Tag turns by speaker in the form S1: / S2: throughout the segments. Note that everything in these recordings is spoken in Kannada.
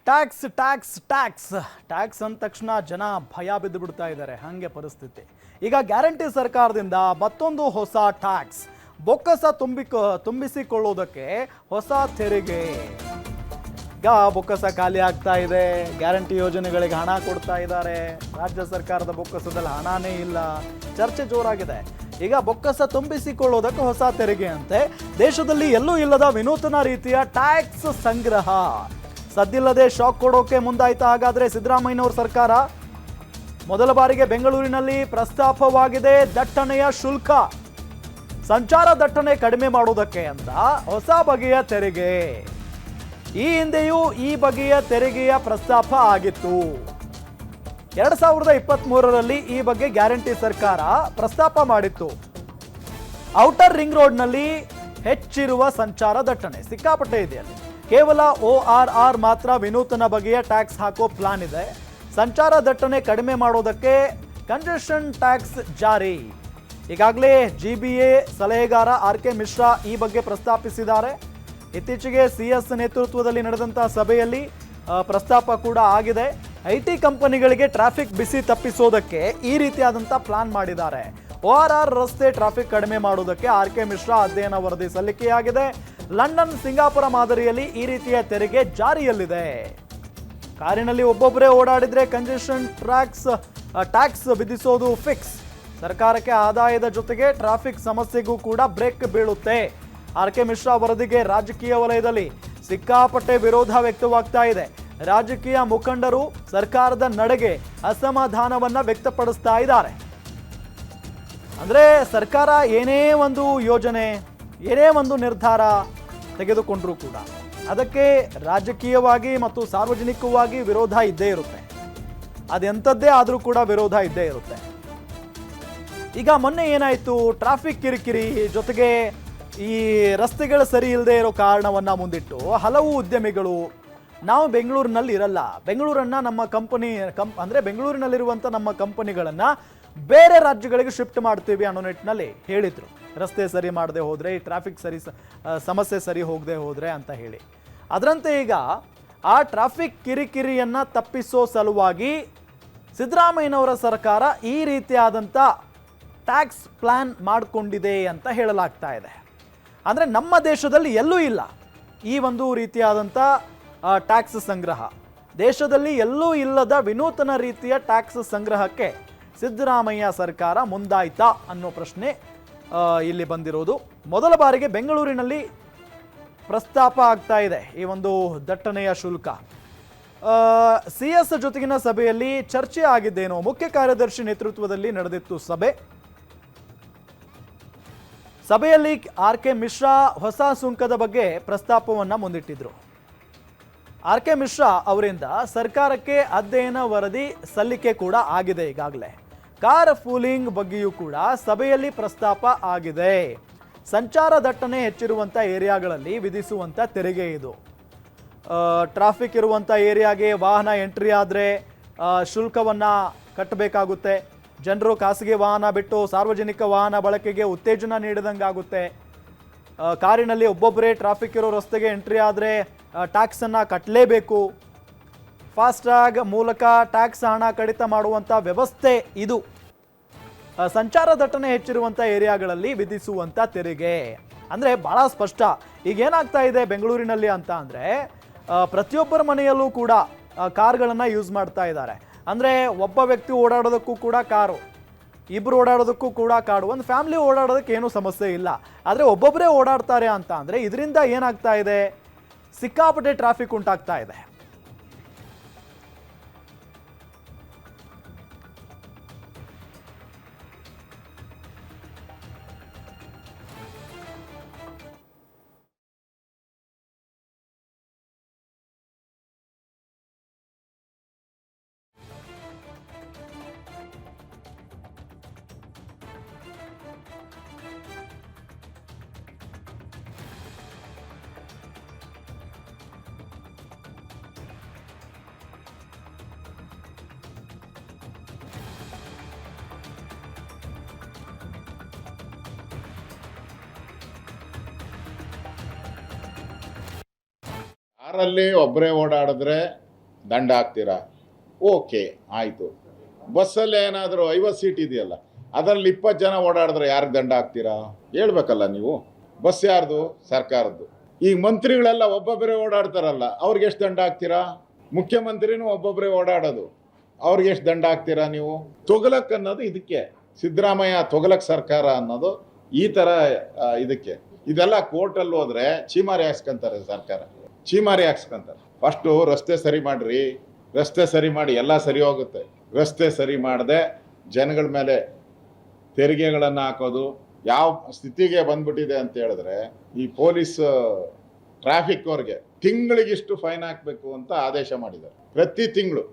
S1: ಟ್ಯಾಕ್ಸ್ ಟ್ಯಾಕ್ಸ್ ಟ್ಯಾಕ್ಸ್ ಟ್ಯಾಕ್ಸ್ ಅಂದ ತಕ್ಷಣ ಜನ ಭಯ ಬಿದ್ದು ಬಿಡ್ತಾ ಇದ್ದಾರೆ. ಹಾಗೆ ಪರಿಸ್ಥಿತಿ. ಈಗ ಗ್ಯಾರಂಟಿ ಸರ್ಕಾರದಿಂದ ಮತ್ತೊಂದು ಹೊಸ ಟ್ಯಾಕ್ಸ್, ಬೊಕ್ಕಸ ತುಂಬಿಸಿಕೊಳ್ಳುವುದಕ್ಕೆ ಹೊಸ ತೆರಿಗೆ. ಈಗ ಬೊಕ್ಕಸ ಖಾಲಿ ಆಗ್ತಾ ಇದೆ, ಗ್ಯಾರಂಟಿ ಯೋಜನೆಗಳಿಗೆ ಹಣ ಕೊಡ್ತಾ ಇದ್ದಾರೆ, ರಾಜ್ಯ ಸರ್ಕಾರದ ಬೊಕ್ಕಸದಲ್ಲಿ ಹಣನೇ ಇಲ್ಲ, ಚರ್ಚೆ ಜೋರಾಗಿದೆ. ಈಗ ಬೊಕ್ಕಸ ತುಂಬಿಸಿಕೊಳ್ಳುವುದಕ್ಕೆ ಹೊಸ ತೆರಿಗೆ ಅಂತೆ. ದೇಶದಲ್ಲಿ ಎಲ್ಲೂ ಇಲ್ಲದ ವಿನೂತನ ರೀತಿಯ ಟ್ಯಾಕ್ಸ್ ಸಂಗ್ರಹ. ಸದ್ದಿಲ್ಲದೆ ಶಾಕ್ ಕೊಡೋಕೆ ಮುಂದಾಯ್ತಾ ಹಾಗಾದ್ರೆ ಸಿದ್ದರಾಮಯ್ಯನವರ ಸರ್ಕಾರ? ಮೊದಲ ಬಾರಿಗೆ ಬೆಂಗಳೂರಿನಲ್ಲಿ ಪ್ರಸ್ತಾಪವಾಗಿದೆ ದಟ್ಟಣೆಯ ಶುಲ್ಕ. ಸಂಚಾರ ದಟ್ಟಣೆ ಕಡಿಮೆ ಮಾಡುವುದಕ್ಕೆ ಅಂತ ಹೊಸ ಬಗೆಯ ತೆರಿಗೆ. ಈ ಹಿಂದೆಯೂ ಈ ಬಗೆಯ ತೆರಿಗೆಯ ಪ್ರಸ್ತಾಪ ಆಗಿತ್ತು. 2023ರಲ್ಲಿ ಈ ಬಗ್ಗೆ ಗ್ಯಾರಂಟಿ ಸರ್ಕಾರ ಪ್ರಸ್ತಾಪ ಮಾಡಿತ್ತು. ಔಟರ್ ರಿಂಗ್ ರೋಡ್ನಲ್ಲಿ ಹೆಚ್ಚಿರುವ ಸಂಚಾರ ದಟ್ಟಣೆ ಸಿಕ್ಕಾಪಟ್ಟೆ ಇದೆ. ಅಲ್ಲಿ ಕೇವಲ ORR ಮಾತ್ರ ವಿನೂತನ ಬಗೆಯ ಟ್ಯಾಕ್ಸ್ ಹಾಕೋ ಪ್ಲಾನ್ ಇದೆ. ಸಂಚಾರ ದಟ್ಟಣೆ ಕಡಿಮೆ ಮಾಡೋದಕ್ಕೆ ಕಂಜೆಷನ್ ಟ್ಯಾಕ್ಸ್ ಜಾರಿ. ಈಗಾಗಲೇ GBA ಸಲಹೆಗಾರ RK ಮಿಶ್ರಾ ಈ ಬಗ್ಗೆ ಪ್ರಸ್ತಾಪಿಸಿದ್ದಾರೆ. ಇತ್ತೀಚೆಗೆ CS ನೇತೃತ್ವದಲ್ಲಿ ನಡೆದಂತಹ ಸಭೆಯಲ್ಲಿ ಪ್ರಸ್ತಾಪ ಕೂಡ ಆಗಿದೆ. IT ಕಂಪನಿಗಳಿಗೆ ಟ್ರಾಫಿಕ್ ಬಿಸಿ ತಪ್ಪಿಸೋದಕ್ಕೆ ಈ ರೀತಿಯಾದಂಥ ಪ್ಲಾನ್ ಮಾಡಿದ್ದಾರೆ. ORR ರಸ್ತೆ ಟ್ರಾಫಿಕ್ ಕಡಿಮೆ ಮಾಡೋದಕ್ಕೆ RK ಮಿಶ್ರಾ ಅಧ್ಯಯನ ವರದಿ ಸಲ್ಲಿಕೆಯಾಗಿದೆ. ಲಂಡನ್, ಸಿಂಗಾಪುರ ಮಾದರಿಯಲ್ಲಿ ಈ ರೀತಿಯ ತೆರಿಗೆ ಜಾರಿಯಲ್ಲಿದೆ. ಕಾರಿನಲ್ಲಿ ಒಬ್ಬೊಬ್ಬರೇ ಓಡಾಡಿದ್ರೆ ಕಂಜೆಷನ್ ಟ್ಯಾಕ್ಸ್ ವಿಧಿಸೋದು ಫಿಕ್ಸ್. ಸರ್ಕಾರಕ್ಕೆ ಆದಾಯದ ಜೊತೆಗೆ ಟ್ರಾಫಿಕ್ ಸಮಸ್ಯೆಗೂ ಕೂಡ ಬ್ರೇಕ್ ಬೀಳುತ್ತೆ. RK ಮಿಶ್ರಾ ವರದಿಗೆ ರಾಜಕೀಯ ವಲಯದಲ್ಲಿ ಸಿಕ್ಕಾಪಟ್ಟೆ ವಿರೋಧ ವ್ಯಕ್ತವಾಗ್ತಾ ಇದೆ. ರಾಜಕೀಯ ಮುಖಂಡರು ಸರ್ಕಾರದ ನಡೆಗೆ ಅಸಮಾಧಾನವನ್ನ ವ್ಯಕ್ತಪಡಿಸ್ತಾ ಇದ್ದಾರೆ. ಅಂದ್ರೆ ಸರ್ಕಾರ ಏನೇ ಒಂದು ಯೋಜನೆ, ಏನೇ ಒಂದು ನಿರ್ಧಾರ ತೆಗೆದುಕೊಂಡ್ರೂ ಕೂಡ ಅದಕ್ಕೆ ರಾಜಕೀಯವಾಗಿ ಮತ್ತು ಸಾರ್ವಜನಿಕವಾಗಿ ವಿರೋಧ ಇದ್ದೇ ಇರುತ್ತೆ. ಅದೆಂಥದ್ದೇ ಆದರೂ ಕೂಡ ವಿರೋಧ ಇದ್ದೇ ಇರುತ್ತೆ. ಈಗ ಮೊನ್ನೆ ಏನಾಯಿತು, ಟ್ರಾಫಿಕ್ ಕಿರಿಕಿರಿ ಜೊತೆಗೆ ಈ ರಸ್ತೆಗಳು ಸರಿ ಇಲ್ಲದೆ ಇರೋ ಕಾರಣವನ್ನ ಮುಂದಿಟ್ಟು ಹಲವು ಉದ್ಯಮಿಗಳು ನಾವು ಬೆಂಗಳೂರಿನಲ್ಲಿ ಇರಲ್ಲ, ಬೆಂಗಳೂರನ್ನ ನಮ್ಮ ಅಂದರೆ ಬೆಂಗಳೂರಿನಲ್ಲಿರುವಂಥ ನಮ್ಮ ಕಂಪನಿಗಳನ್ನು ಬೇರೆ ರಾಜ್ಯಗಳಿಗೆ ಶಿಫ್ಟ್ ಮಾಡ್ತೀವಿ ಅನ್ನೋ ನಿಟ್ಟಿನಲ್ಲಿ ಹೇಳಿದರು. ರಸ್ತೆ ಸರಿ ಮಾಡದೆ ಹೋದರೆ, ಈ ಟ್ರಾಫಿಕ್ ಸಮಸ್ಯೆ ಸರಿ ಹೋಗದೆ ಹೋದರೆ ಅಂತ ಹೇಳಿ. ಅದರಂತೆ ಈಗ ಆ ಟ್ರಾಫಿಕ್ ಕಿರಿಕಿರಿಯನ್ನು ತಪ್ಪಿಸೋ ಸಲುವಾಗಿ ಸಿದ್ದರಾಮಯ್ಯನವರ ಸರ್ಕಾರ ಈ ರೀತಿಯಾದಂಥ ಟ್ಯಾಕ್ಸ್ ಪ್ಲಾನ್ ಮಾಡಿಕೊಂಡಿದೆ ಅಂತ ಹೇಳಲಾಗ್ತಾ ಇದೆ. ಅಂದರೆ ನಮ್ಮ ದೇಶದಲ್ಲಿ ಎಲ್ಲೂ ಇಲ್ಲ ಈ ಒಂದು ರೀತಿಯಾದಂಥ ಟ್ಯಾಕ್ಸ್ ಸಂಗ್ರಹ. ದೇಶದಲ್ಲಿ ಎಲ್ಲೂ ಇಲ್ಲದ ವಿನೂತನ ರೀತಿಯ ಟ್ಯಾಕ್ಸ್ ಸಂಗ್ರಹಕ್ಕೆ ಸಿದ್ದರಾಮಯ್ಯ ಸರ್ಕಾರ ಮುಂದಾಯ್ತಾ ಅನ್ನೋ ಪ್ರಶ್ನೆ ಇಲ್ಲಿ ಬಂದಿರೋದು. ಮೊದಲ ಬಾರಿಗೆ ಬೆಂಗಳೂರಿನಲ್ಲಿ ಪ್ರಸ್ತಾಪ ಆಗ್ತಾ ಇದೆ ಈ ಒಂದು ದಟ್ಟಣೆಯ ಶುಲ್ಕ. CS ಜೊತೆಗಿನ ಸಭೆಯಲ್ಲಿ ಚರ್ಚೆ ಆಗಿದ್ದೇನೋ. ಮುಖ್ಯ ಕಾರ್ಯದರ್ಶಿ ನೇತೃತ್ವದಲ್ಲಿ ನಡೆದಿತ್ತು ಸಭೆಯಲ್ಲಿ RK ಮಿಶ್ರಾ ಹೊಸ ಸುಂಕದ ಬಗ್ಗೆ ಪ್ರಸ್ತಾಪವನ್ನು ಮುಂದಿಟ್ಟಿದ್ರು. RK ಮಿಶ್ರಾ ಅವರಿಂದ ಸರ್ಕಾರಕ್ಕೆ ಅಧ್ಯಯನ ವರದಿ ಸಲ್ಲಿಕೆ ಕೂಡ ಆಗಿದೆ. ಈಗಾಗಲೇ ಕಾರ್ ಪೂಲಿಂಗ್ ಬಗ್ಗೆಯೂ ಕೂಡ ಸಭೆಯಲ್ಲಿ ಪ್ರಸ್ತಾಪ ಆಗಿದೆ. ಸಂಚಾರ ದಟ್ಟಣೆ ಹೆಚ್ಚಿರುವಂಥ ಏರಿಯಾಗಳಲ್ಲಿ ವಿಧಿಸುವಂಥ ತೆರಿಗೆ ಇದು. ಟ್ರಾಫಿಕ್ ಇರುವಂಥ ಏರಿಯಾಗೆ ವಾಹನ ಎಂಟ್ರಿ ಆದರೆ ಶುಲ್ಕವನ್ನು ಕಟ್ಟಬೇಕಾಗುತ್ತೆ. ಜನರು ಖಾಸಗಿ ವಾಹನ ಬಿಟ್ಟು ಸಾರ್ವಜನಿಕ ವಾಹನ ಬಳಕೆಗೆ ಉತ್ತೇಜನ ನೀಡಿದಂಗಾಗುತ್ತೆ. ಕಾರಿನಲ್ಲಿ ಒಬ್ಬೊಬ್ಬರೇ ಟ್ರಾಫಿಕ್ ಇರೋ ರಸ್ತೆಗೆ ಎಂಟ್ರಿ ಆದರೆ ಟ್ಯಾಕ್ಸನ್ನು ಕಟ್ಟಲೇಬೇಕು. ಫಾಸ್ಟ್ಯಾಗ್ ಮೂಲಕ ಟ್ಯಾಕ್ಸ್ ಹಣ ಕಡಿತ ಮಾಡುವಂಥ ವ್ಯವಸ್ಥೆ ಇದು. ಸಂಚಾರ ದಟ್ಟಣೆ ಹೆಚ್ಚಿರುವಂಥ ಏರಿಯಾಗಳಲ್ಲಿ ವಿಧಿಸುವಂಥ ತೆರಿಗೆ ಅಂದರೆ ಭಾಳ ಸ್ಪಷ್ಟ. ಈಗ ಏನಾಗ್ತಾ ಇದೆ ಬೆಂಗಳೂರಿನಲ್ಲಿ ಅಂತ ಅಂದರೆ ಪ್ರತಿಯೊಬ್ಬರ ಮನೆಯಲ್ಲೂ ಕೂಡ ಕಾರ್ಗಳನ್ನು ಯೂಸ್ ಮಾಡ್ತಾ ಇದ್ದಾರೆ. ಅಂದರೆ ಒಬ್ಬ ವ್ಯಕ್ತಿ ಓಡಾಡೋದಕ್ಕೂ ಕೂಡ ಕಾರು, ಇಬ್ಬರು ಓಡಾಡೋದಕ್ಕೂ ಕೂಡ ಕಾರು, ಒಂದು ಫ್ಯಾಮಿಲಿ ಓಡಾಡೋದಕ್ಕೆ ಏನೂ ಸಮಸ್ಯೆ ಇಲ್ಲ. ಆದರೆ ಒಬ್ಬೊಬ್ಬರೇ ಓಡಾಡ್ತಾರೆ ಅಂತ ಅಂದರೆ ಇದರಿಂದ ಏನಾಗ್ತಾ ಇದೆ, ಸಿಕ್ಕಾಪಟ್ಟೆ ಟ್ರಾಫಿಕ್ ಉಂಟಾಗ್ತಾ ಇದೆ.
S2: ಕಾರಲ್ಲಿ ಒಬ್ಬರೇ ಓಡಾಡಿದ್ರೆ ದಂಡ ಹಾಕ್ತೀರಾ? ಓಕೆ, ಆಯಿತು. ಬಸ್ಸಲ್ಲಿ ಏನಾದರೂ 50 ಸೀಟ್ ಇದೆಯಲ್ಲ, ಅದರಲ್ಲಿ 20 ಜನ ಓಡಾಡಿದ್ರೆ ಯಾರಿಗೆ ದಂಡ ಹಾಕ್ತೀರಾ? ಹೇಳ್ಬೇಕಲ್ಲ ನೀವು. ಬಸ್ ಯಾರ್ದು? ಸರ್ಕಾರದ್ದು. ಈಗ ಮಂತ್ರಿಗಳೆಲ್ಲ ಒಬ್ಬೊಬ್ಬರೇ ಓಡಾಡ್ತಾರಲ್ಲ, ಅವ್ರಿಗೆ ಎಷ್ಟು ದಂಡ ಹಾಕ್ತೀರಾ? ಮುಖ್ಯಮಂತ್ರಿನೂ ಒಬ್ಬೊಬ್ಬರೇ ಓಡಾಡೋದು, ಅವ್ರಿಗೆ ಎಷ್ಟು ದಂಡ ಹಾಕ್ತೀರಾ ನೀವು? ತೊಗಲಕ್ ಅನ್ನೋದು ಇದಕ್ಕೆ, ಸಿದ್ದರಾಮಯ್ಯ ತೊಗಲಕ್ ಸರ್ಕಾರ ಅನ್ನೋದು ಈ ಥರ ಇದಕ್ಕೆ. ಇದೆಲ್ಲ ಕೋರ್ಟಲ್ಲಿ ಹೋದ್ರೆ ಚೀಮಾರಿ ಹಾಕ್ಸ್ಕೊಂತಾರೆ, ಸರ್ಕಾರ ಚೀಮಾರಿ ಹಾಕ್ಸ್ಕೊಂತಾರೆ. ಫಸ್ಟು ರಸ್ತೆ ಸರಿ ಮಾಡ್ರಿ, ರಸ್ತೆ ಸರಿ ಮಾಡಿ ಎಲ್ಲ ಸರಿ ಹೋಗುತ್ತೆ. ರಸ್ತೆ ಸರಿ ಮಾಡದೆ ಜನಗಳ ಮೇಲೆ ತೆರಿಗೆಗಳನ್ನು ಹಾಕೋದು ಯಾವ ಸ್ಥಿತಿಗೆ ಬಂದ್ಬಿಟ್ಟಿದೆ ಅಂತ ಹೇಳಿದ್ರೆ, ಈ ಪೊಲೀಸ್ ಟ್ರಾಫಿಕ್ ಅವ್ರಿಗೆ ತಿಂಗಳಿಗಿಷ್ಟು ಫೈನ್ ಹಾಕಬೇಕು ಅಂತ ಆದೇಶ ಮಾಡಿದ್ದಾರೆ, ಪ್ರತಿ ತಿಂಗಳು.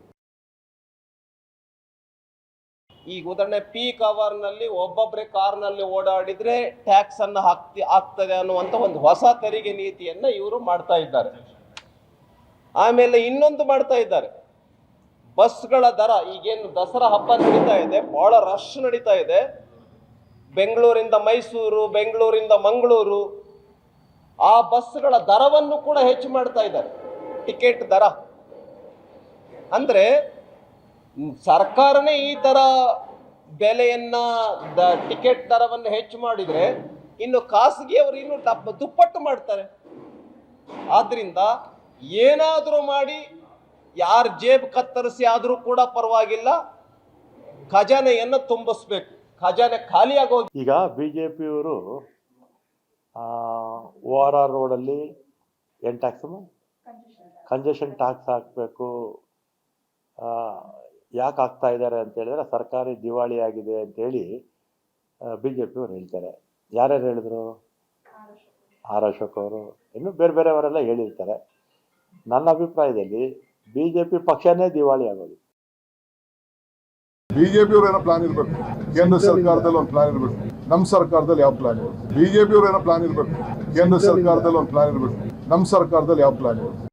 S3: ಈಗ ಉದಾಹರಣೆ ಪೀಕ್ ಅವರ್ ನಲ್ಲಿ ಒಬ್ಬೊಬ್ಬರೇ ಕಾರ್ನಲ್ಲಿ ಓಡಾಡಿದ್ರೆ ಟ್ಯಾಕ್ಸ್ ಅನ್ನ ಹಾಕ್ತದೆ ಅನ್ನುವಂತ ಒಂದು ಹೊಸ ತೆರಿಗೆ ನೀತಿಯನ್ನ ಇವರು ಮಾಡ್ತಾ ಇದ್ದಾರೆ. ಆಮೇಲೆ ಇನ್ನೊಂದು ಮಾಡ್ತಾ ಇದ್ದಾರೆ, ಬಸ್ಗಳ ದರ. ಈಗೇನು ದಸರಾ ಹಬ್ಬ ನಡೀತಾ ಇದೆ, ಬಹಳ ರಶ್ ನಡೀತಾ ಇದೆ. ಬೆಂಗಳೂರಿಂದ ಮೈಸೂರು, ಬೆಂಗಳೂರಿಂದ ಮಂಗಳೂರು, ಆ ಬಸ್ಗಳ ದರವನ್ನು ಕೂಡ ಹೆಚ್ಚು ಮಾಡ್ತಾ ಇದ್ದಾರೆ, ಟಿಕೆಟ್ ದರ. ಅಂದ್ರೆ ಸರ್ಕಾರನೇ ಈ ತರ ಬೆಲೆಯನ್ನ ಟಿಕೆಟ್ ದರವನ್ನು ಹೆಚ್ಚು ಮಾಡಿದ್ರೆ ಇನ್ನು ಖಾಸಗಿಯವರು ಇನ್ನು ದುಪ್ಪಟ್ಟು ಮಾಡ್ತಾರೆ. ಆದ್ರಿಂದ ಏನಾದರೂ ಮಾಡಿ ಯಾರ ಜೇಬ್ ಕತ್ತರಿಸಿ ಆದರೂ ಕೂಡ ಪರವಾಗಿಲ್ಲ, ಖಜಾನೆಯನ್ನು ತುಂಬಿಸ್ಬೇಕು. ಖಜಾನೆ ಖಾಲಿ ಆಗೋಗಿ
S4: ಈಗ ಬಿಜೆಪಿಯವರು ORR ರೋಡಲ್ಲಿ ಏನು ಟ್ಯಾಕ್ಸ್, ಕಂಜೆಷನ್ ಟ್ಯಾಕ್ಸ್ ಹಾಕಬೇಕು. ಯಾಕೆ ಹಾಕ್ತಾ ಇದ್ದಾರೆ ಅಂತ ಹೇಳಿದ್ರೆ ಸರ್ಕಾರಿ ದಿವಾಳಿ ಆಗಿದೆ ಅಂತೇಳಿ ಬಿಜೆಪಿಯವರು ಹೇಳ್ತಾರೆ. ಯಾರ್ಯಾರು ಹೇಳಿದ್ರು? ಆರ್ ಅಶೋಕ್ ಅವರು, ಇನ್ನು ಬೇರೆ ಬೇರೆಯವರೆಲ್ಲ ಹೇಳಿರ್ತಾರೆ. ನನ್ನ ಅಭಿಪ್ರಾಯದಲ್ಲಿ ಬಿಜೆಪಿ ಪಕ್ಷನೇ ದಿವಾಳಿ ಆಗೋದು.
S5: ಬಿಜೆಪಿಯವ್ರು ಏನೋ ಪ್ಲಾನ್ ಇರಬೇಕು, ಕೇಂದ್ರ ಸರ್ಕಾರದಲ್ಲಿ ಒಂದು ಪ್ಲಾನ್ ಇರಬೇಕು, ನಮ್ಮ ಸರ್ಕಾರದಲ್ಲಿ ಯಾವ ಪ್ಲಾನ್ ಇರಬೇಕು. ಬಿಜೆಪಿಯವ್ರು ಏನೋ ಪ್ಲಾನ್ ಇರಬೇಕು, ಕೇಂದ್ರ ಸರ್ಕಾರದಲ್ಲಿ ಒಂದು ಪ್ಲಾನ್ ಇರಬೇಕು, ನಮ್ಮ ಸರ್ಕಾರದಲ್ಲಿ ಯಾವ ಪ್ಲಾನ್ ಇರಬೇಕು.